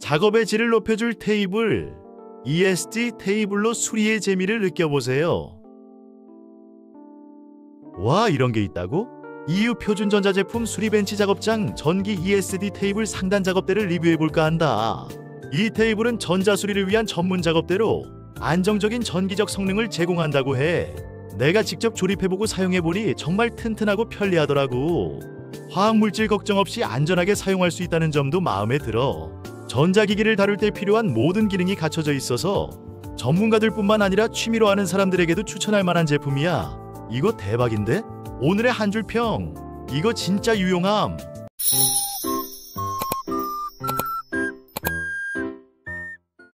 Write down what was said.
작업의 질을 높여줄 테이블, ESD 테이블로 수리의 재미를 느껴보세요. 와, 이런 게 있다고? EU 표준 전자제품 수리벤치 작업장 전기 ESD 테이블 상단 작업대를 리뷰해볼까 한다. 이 테이블은 전자수리를 위한 전문 작업대로 안정적인 전기적 성능을 제공한다고 해. 내가 직접 조립해보고 사용해보니 정말 튼튼하고 편리하더라고. 화학물질 걱정 없이 안전하게 사용할 수 있다는 점도 마음에 들어. 전자기기를 다룰 때 필요한 모든 기능이 갖춰져 있어서 전문가들뿐만 아니라 취미로 하는 사람들에게도 추천할 만한 제품이야. 이거 대박인데? 오늘의 한 줄 평. 이거 진짜 유용함.